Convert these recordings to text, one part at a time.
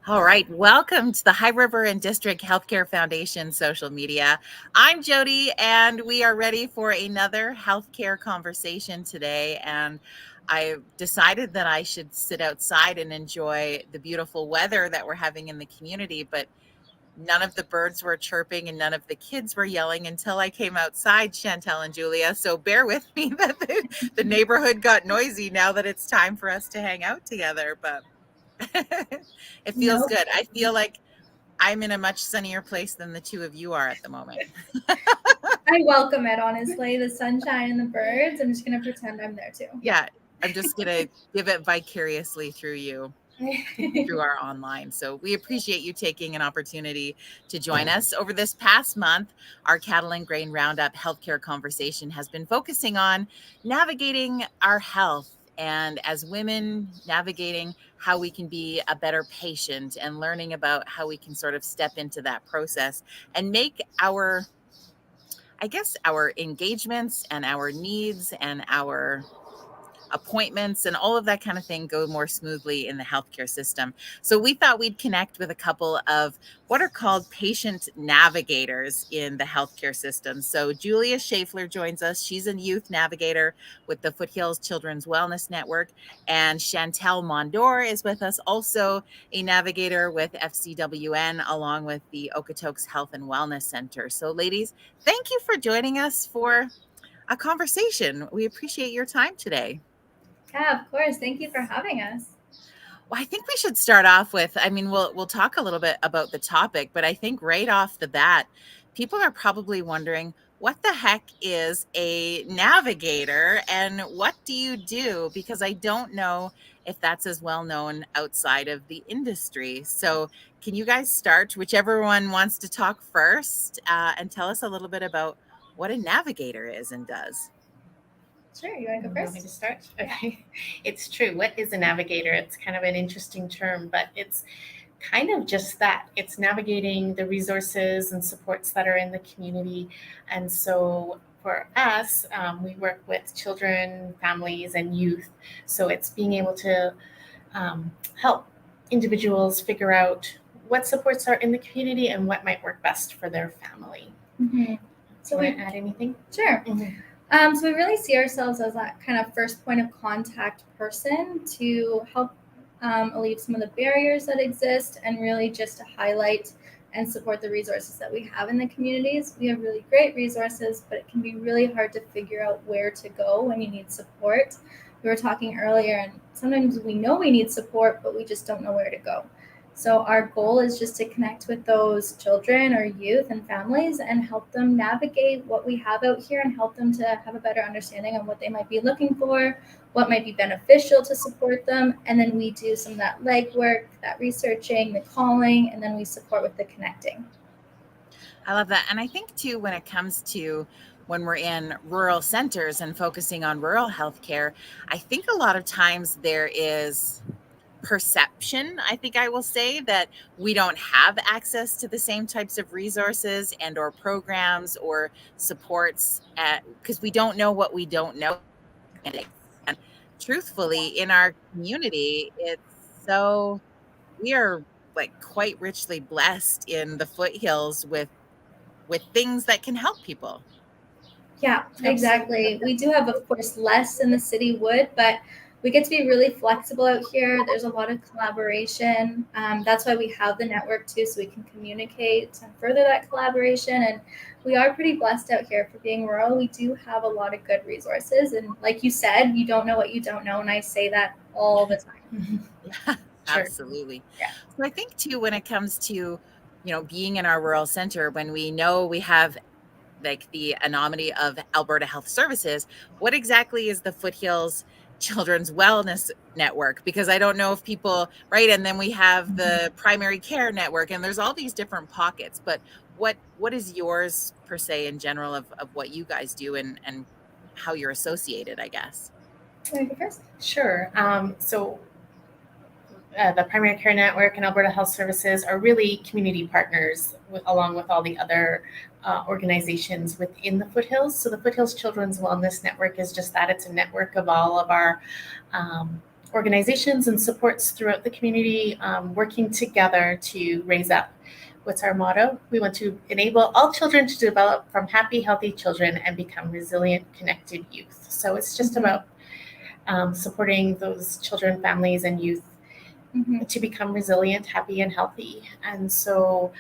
All right, welcome to the High River and District Healthcare Foundation social media. I'm Jody, and we are ready for another healthcare conversation today. And I decided that I should sit outside and enjoy the beautiful weather that we're having in the community, but none of the birds were chirping and none of the kids were yelling until I came outside, Chantalle and Julia. So bear with me that the neighborhood got noisy now that it's time for us to hang out together. But it feels No, good. I feel like I'm in a much sunnier place than the two of you are at the moment. I welcome it, honestly. The sunshine and the birds. I'm just going to pretend I'm there too. Yeah, I'm just going to give it vicariously through you, through our online. So we appreciate you taking an opportunity to join us. Over this past month, our Cattle and Grain Roundup healthcare conversation has been focusing on navigating our health. And as women, navigating how we can be a better patient and learning about how we can sort of step into that process and make our engagements and our needs and our appointments and all of that kind of thing go more smoothly in the healthcare system. So we thought we'd connect with a couple of what are called patient navigators in the healthcare system. So Julia Schaffler joins us. She's a youth navigator with the Foothills Children's Wellness Network. And Chantalle Mondor is with us, also a navigator with FCWN, along with the Okotoks Health and Wellness Center. So ladies, thank you for joining us for a conversation. We appreciate your time today. Yeah, of course. Thank you for having us. Well, I think we should start off with, I mean, we'll talk a little bit about the topic, but I think right off the bat, people are probably wondering, what the heck is a navigator and what do you do? Because I don't know if that's as well known outside of the industry. So can you guys start, whichever one wants to talk first, and tell us a little bit about what a navigator is and does? Sure. You want to go You want me first? to start? Okay. It's true. What is a navigator? It's kind of an interesting term, but it's kind of just that. It's navigating the resources and supports that are in the community. And so for us, we work with children, families, and youth. So it's being able to help individuals figure out what supports are in the community and what might work best for their family. Mm-hmm. So, want to add anything? Sure. Mm-hmm. So we really see ourselves as that kind of first point of contact person to help alleviate some of the barriers that exist and really just to highlight and support the resources that we have in the communities. We have really great resources, but it can be really hard to figure out where to go when you need support. We were talking earlier, and sometimes we know we need support, but we just don't know where to go. So our goal is just to connect with those children or youth and families and help them navigate what we have out here and help them to have a better understanding of what they might be looking for, what might be beneficial to support them. And then we do some of that legwork, that researching, the calling, and then we support with the connecting. I love that. And I think too, when it comes to when we're in rural centers and focusing on rural healthcare, I think a lot of times there is perception, I think I will say, that we don't have access to the same types of resources and or programs or supports because we don't know what we don't know. And truthfully, in our community, we are like quite richly blessed in the foothills with things that can help people. Yeah, exactly. We do have, of course, less than the city would, but we get to be really flexible out here. There's a lot of collaboration. That's why we have the network too, so we can communicate and further that collaboration. And we are pretty blessed out here for being rural. We do have a lot of good resources. And like you said, you don't know what you don't know. And I say that all the time. Yeah, absolutely. Yeah. So I think too, when it comes to, being in our rural center, when we know we have like the anomaly of Alberta Health Services, what exactly is the Foothills Children's Wellness Network? Because I don't know if people, right? And then we have the primary care network, and there's all these different pockets. But what is yours per se in general of what you guys do and how you're associated, I guess? Can I go first? Sure. The Primary Care Network and Alberta Health Services are really community partners along with all the other organizations within the Foothills. So the Foothills Children's Wellness Network is just that. It's a network of all of our organizations and supports throughout the community, working together to raise up. What's our motto? We want to enable all children to develop from happy, healthy children and become resilient, connected youth. So it's just about supporting those children, families, and youth to become resilient, happy, and healthy. And so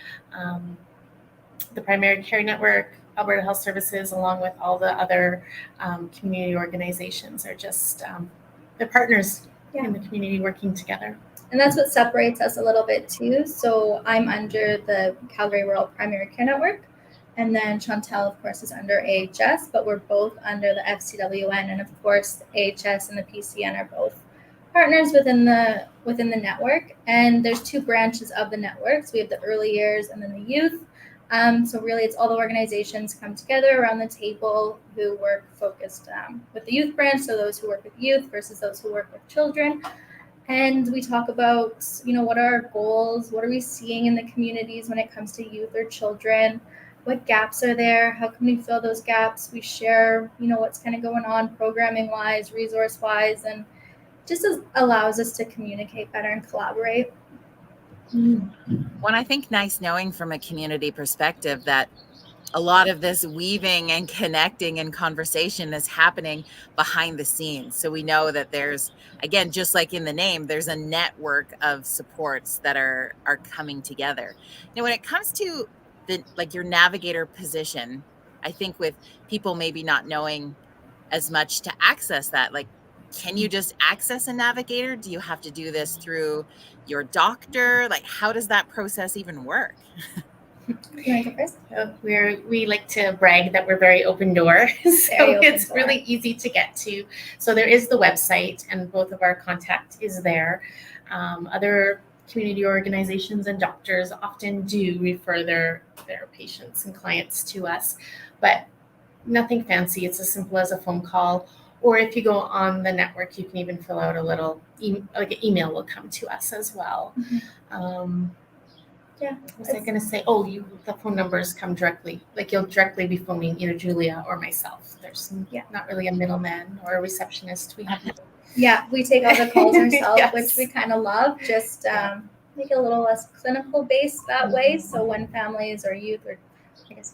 the Primary Care Network, Alberta Health Services, along with all the other community organizations, are just the partners in the community working together. And that's what separates us a little bit too. So I'm under the Calgary Rural Primary Care Network, and then Chantalle, of course, is under AHS, but we're both under the FCWN, and of course, AHS and the PCN are both partners within the network. And there's two branches of the network. So we have the early years and then the youth. So really, it's all the organizations come together around the table who work focused with the youth branch. So those who work with youth versus those who work with children. And we talk about, what are our goals? What are we seeing in the communities when it comes to youth or children? What gaps are there? How can we fill those gaps? We share, what's kind of going on programming-wise, resource-wise, and just allows us to communicate better and collaborate. Well, I think nice knowing from a community perspective that a lot of this weaving and connecting and conversation is happening behind the scenes. So we know that there's, again, just like in the name, there's a network of supports that are coming together. Now, when it comes to your navigator position, I think with people maybe not knowing as much to access that, can you just access a navigator? Do you have to do this through your doctor? How does that process even work? We like to brag that we're very open door, it's really easy to get to. So there is the website, and both of our contact is there. Other community organizations and doctors often do refer their patients and clients to us, but nothing fancy. It's as simple as a phone call, or if you go on the network, you can even fill out a little an email will come to us as well. What was I going to say? The phone numbers come directly. You'll directly be phoning either Julia or myself. There's not really a middleman or a receptionist. We take all the calls ourselves, which we kind of love. Just make it a little less clinical based that way. So when families or youth or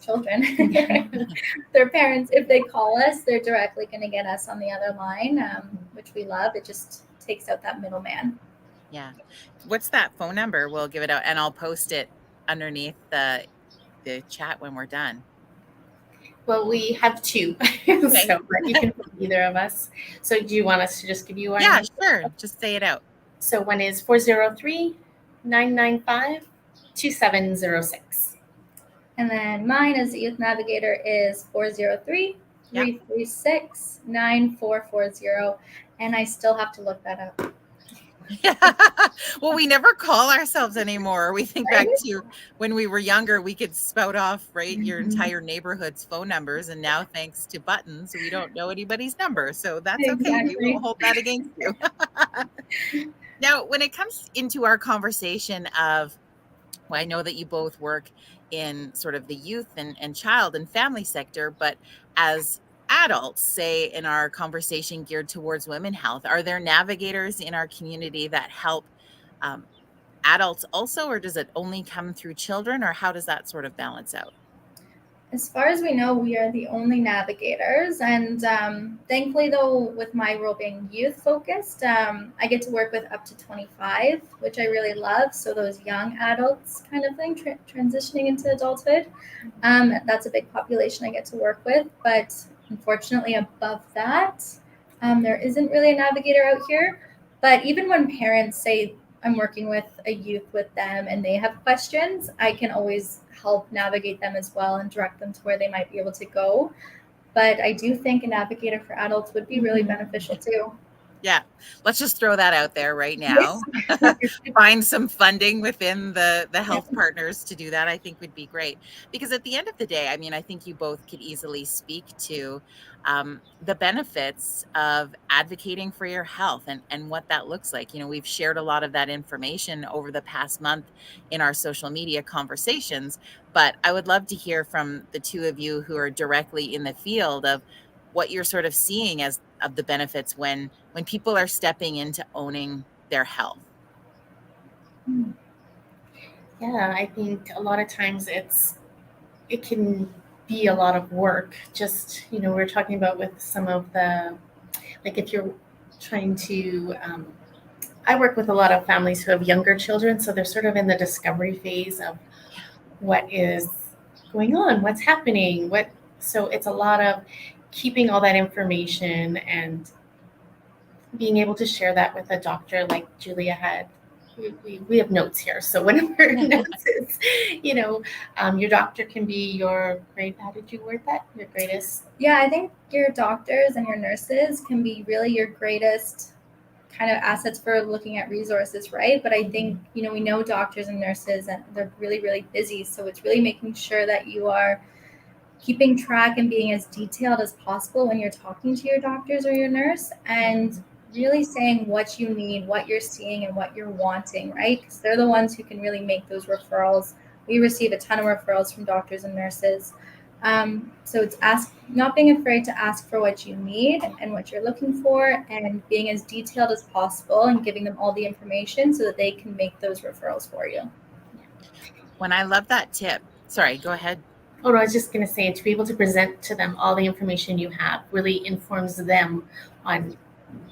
children, their parents, if they call us, they're directly going to get us on the other line, which we love. It just takes out that middleman. Yeah. What's that phone number? We'll give it out, and I'll post it underneath the chat when we're done. Well, we have two, so you can put either of us. So do you want us to just give you one? Yeah, sure. Just say it out. So one is 403-995-2706. And then mine as the Youth Navigator is 403-336-9440. And I still have to look that up. Yeah. Well, we never call ourselves anymore. We think back to when we were younger, we could spout off, your entire neighborhood's phone numbers. And now, thanks to buttons, we don't know anybody's number. So that's okay. We won't hold that against you. Now, when it comes into our conversation of, I know that you both work in sort of the youth and child and family sector, but as adults, say in our conversation geared towards women health, are there navigators in our community that help adults also, or does it only come through children, or how does that sort of balance out? As far as we know, we are the only navigators, and thankfully, though, with my role being youth focused, I get to work with up to 25, which I really love. So those young adults kind of thing, transitioning into adulthood, that's a big population I get to work with. But unfortunately, above that, there isn't really a navigator out here. But even when parents say I'm working with a youth with them and they have questions, I can always help navigate them as well and direct them to where they might be able to go. But I do think a navigator for adults would be really beneficial too. Yeah, let's just throw that out there right now. Find some funding within the health partners to do that, I think would be great. Because at the end of the day, I mean, I think you both could easily speak to the benefits of advocating for your health and what that looks like. We've shared a lot of that information over the past month in our social media conversations, but I would love to hear from the two of you who are directly in the field of what you're sort of seeing as of the benefits when people are stepping into owning their health? Yeah, I think a lot of times it can be a lot of work. Just, we're talking about with some of the, like if you're trying to, I work with a lot of families who have younger children, so they're sort of in the discovery phase of what is going on, what's happening, so it's a lot of keeping all that information and being able to share that with a doctor like Julia had. We have notes here. So whenever notes is, your doctor can be your great, how did you word that? Your greatest? Yeah, I think your doctors and your nurses can be really your greatest kind of assets for looking at resources, right? But I think, we know doctors and nurses and they're really, really busy. So it's really making sure that you are keeping track and being as detailed as possible when you're talking to your doctors or your nurse, and really saying what you need, what you're seeing, and what you're wanting, right? Because they're the ones who can really make those referrals. We receive a ton of referrals from doctors and nurses. So it's not being afraid to ask for what you need and what you're looking for, and being as detailed as possible and giving them all the information so that they can make those referrals for you. When I love that tip. Sorry, go ahead. Oh, no, I was just going to say, to be able to present to them all the information you have really informs them on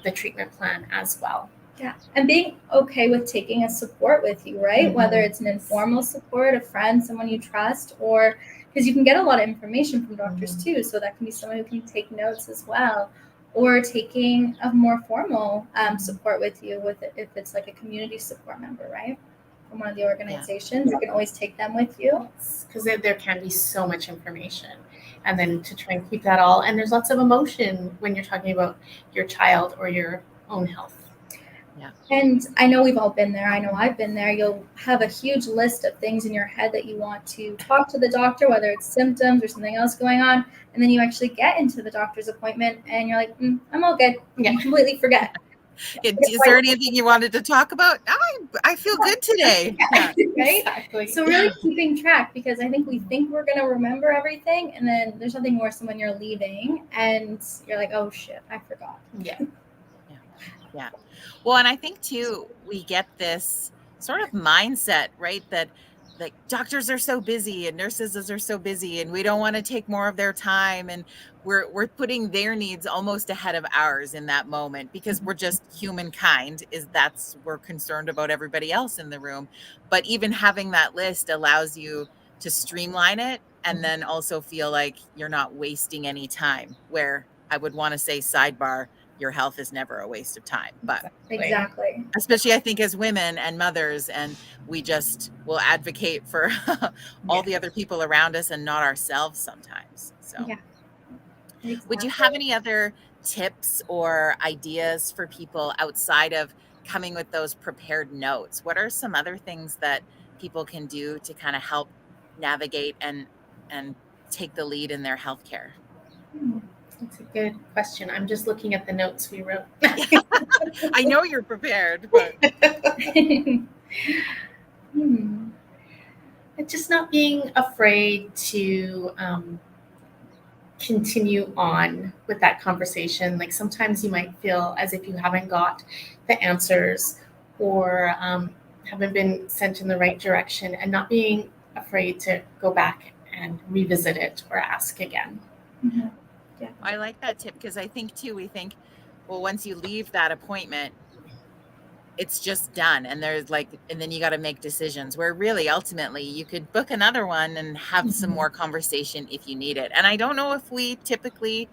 the treatment plan as well. Yeah, and being okay with taking a support with you, right? Mm-hmm. Whether it's an informal support, a friend, someone you trust, or because you can get a lot of information from doctors too. So that can be someone who can take notes as well, or taking a more formal support with you, if it's like a community support member, right? From one of the organizations, you can always take them with you. Because there can be so much information. And then to try and keep that all, and there's lots of emotion when you're talking about your child or your own health. Yeah. And I know we've all been there. I know I've been there. You'll have a huge list of things in your head that you want to talk to the doctor, whether it's symptoms or something else going on. And then you actually get into the doctor's appointment and you're like, I'm all good. Yeah. You completely forget. Is there anything you wanted to talk about? I feel good today. Yeah. Right? Exactly. So really keeping track, because I think we think we're going to remember everything. And then there's nothing worse than when you're leaving and you're like, oh shit, I forgot. Yeah. Well, and I think too, we get this sort of mindset, right? That like doctors are so busy and nurses are so busy and we don't want to take more of their time. And we're putting their needs almost ahead of ours in that moment, because we're just humankind, we're concerned about everybody else in the room. But even having that list allows you to streamline it and then also feel like you're not wasting any time, where I would want to say sidebar, your health is never a waste of time. But exactly, especially I think as women and mothers, and we just will advocate for all the other people around us and not ourselves sometimes. So exactly. Would you have any other tips or ideas for people outside of coming with those prepared notes? What are some other things that people can do to kind of help navigate and take the lead in their healthcare? That's a good question. I'm just looking at the notes we wrote. I know you're prepared, but just not being afraid to continue on with that conversation. Like sometimes you might feel as if you haven't got the answers or haven't been sent in the right direction, and not being afraid to go back and revisit it or ask again. Mm-hmm. Yeah. I like that tip, because I think too, we think, well, once you leave that appointment, it's just done. And then you got to make decisions, where really ultimately you could book another one and have some more conversation if you need it. And I don't know if we typically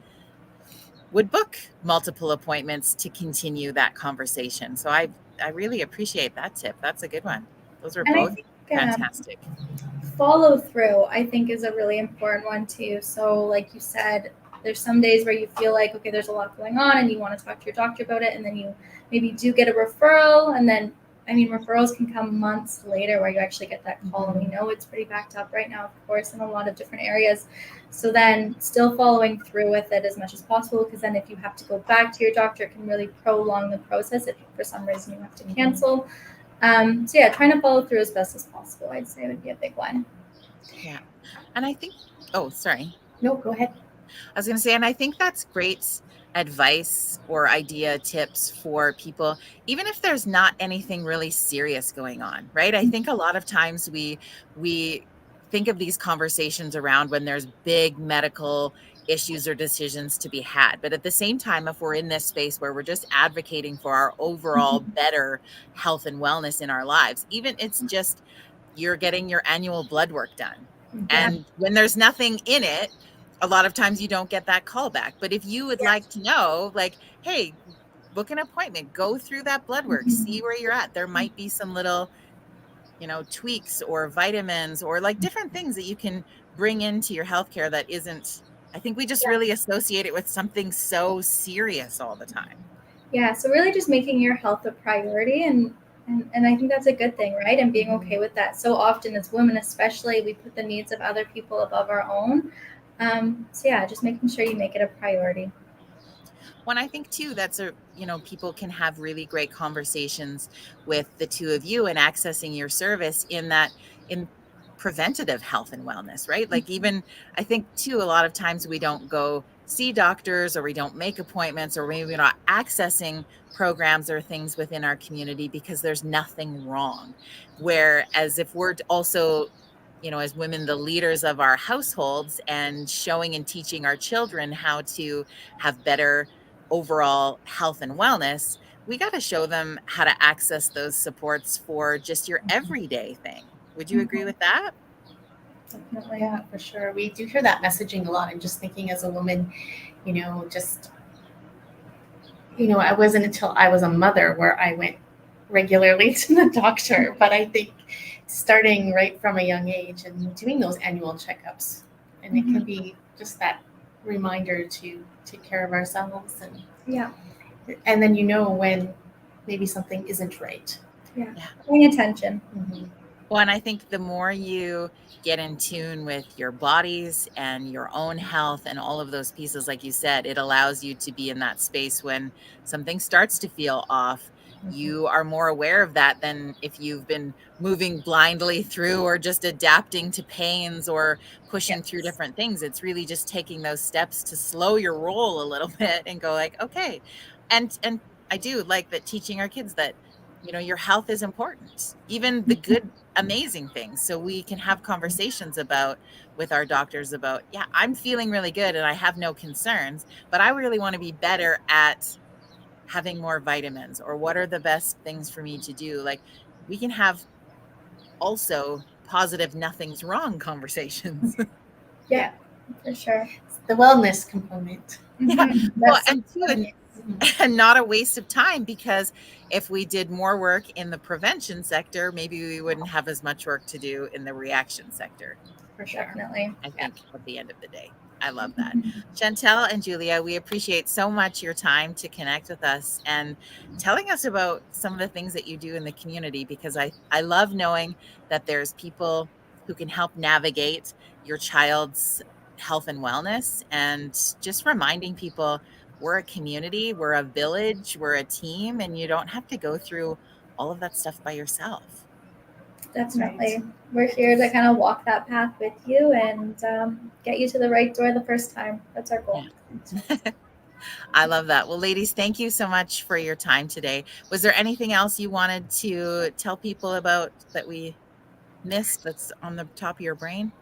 would book multiple appointments to continue that conversation. So I really appreciate that tip. That's a good one. Those are both fantastic. Follow through, I think, is a really important one too. So like you said, there's some days where you feel like, okay, there's a lot going on and you want to talk to your doctor about it, and then you maybe do get a referral, and then referrals can come months later where you actually get that call, and we know it's pretty backed up right now, of course, in a lot of different areas. So then still following through with it as much as possible, because then if you have to go back to your doctor, it can really prolong the process if for some reason you have to cancel. So yeah, trying to follow through as best as possible, I'd say, would be a big one. Yeah. And I think, oh, sorry. No, go ahead. I was going to say, and I think that's great advice or idea tips for people, even if there's not anything really serious going on, right? I think a lot of times we think of these conversations around when there's big medical issues or decisions to be had. But at the same time, if we're in this space where we're just advocating for our overall better health and wellness in our lives, even it's just you're getting your annual blood work done. Yeah. And when there's nothing in it, a lot of times you don't get that call back. But if you would like to know, like, hey, book an appointment, go through that blood work, see where you're at. There might be some little, tweaks or vitamins or like different things that you can bring into your healthcare that isn't, I think we just really associate it with something so serious all the time. Yeah, so really just making your health a priority, and I think that's a good thing, right? And being okay with that. So often as women especially, we put the needs of other people above our own. So yeah, just making sure you make it a priority. When I think too, that's people can have really great conversations with the two of you and accessing your service in preventative health and wellness, right? Like even I think too, a lot of times we don't go see doctors or we don't make appointments or maybe we're not accessing programs or things within our community because there's nothing wrong. Whereas if we're also as women, the leaders of our households and showing and teaching our children how to have better overall health and wellness, we got to show them how to access those supports for just your everyday thing. Would you agree with that? Definitely. Yeah, for sure. We do hear that messaging a lot. And just thinking as a woman, it wasn't until I was a mother where I went regularly to the doctor. But I think starting right from a young age and doing those annual checkups, and it can be just that reminder to take care of ourselves, and then when maybe something isn't right. Yeah. Paying attention. Well, and I think the more you get in tune with your bodies and your own health and all of those pieces, like you said, it allows you to be in that space when something starts to feel off. You are more aware of that than if you've been moving blindly through or just adapting to pains or pushing through different things. It's really just taking those steps to slow your roll a little bit and go like, okay. And I do like that, teaching our kids that, your health is important, even the good, amazing things. So we can have conversations with our doctors about, yeah, I'm feeling really good and I have no concerns, but I really want to be better at having more vitamins, or what are the best things for me to do? Like we can have also positive nothing's wrong conversations. Yeah, for sure. It's the wellness component. Yeah. Well, and not a waste of time, because if we did more work in the prevention sector, maybe we wouldn't have as much work to do in the reaction sector. For sure. Definitely. I think at the end of the day. I love that. Chantalle and Julia, we appreciate so much your time to connect with us and telling us about some of the things that you do in the community, because I love knowing that there's people who can help navigate your child's health and wellness, and just reminding people we're a community, we're a village, we're a team, and you don't have to go through all of that stuff by yourself. Definitely. We're here to kind of walk that path with you and get you to the right door the first time. That's our goal. Yeah. I love that. Well, ladies, thank you so much for your time today. Was there anything else you wanted to tell people about that we missed that's on the top of your brain?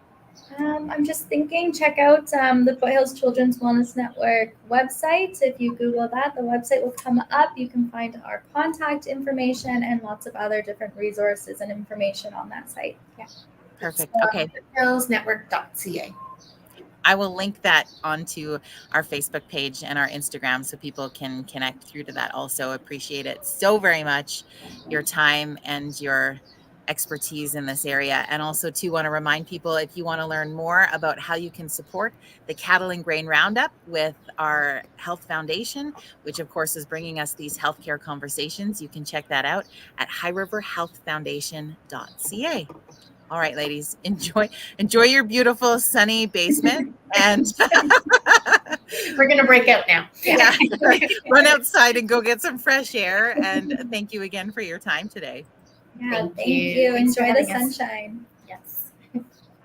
I'm just thinking, check out the Foothills Children's Wellness Network website. If you Google that, the website will come up. You can find our contact information and lots of other different resources and information on that site. Yeah. Perfect. Okay. Foothillsnetwork.ca. I will link that onto our Facebook page and our Instagram so people can connect through to that also. Appreciate it so very much, your time and your expertise in this area. And also too, want to remind people, if you want to learn more about how you can support the Cattle and Grain Roundup with our Health Foundation, which of course is bringing us these healthcare conversations, you can check that out at highriverhealthfoundation.ca. All right, ladies, enjoy your beautiful sunny basement, and we're going to break out now. Yeah. Run outside and go get some fresh air. And thank you again for your time today. Yeah, thank you. Enjoy the sunshine.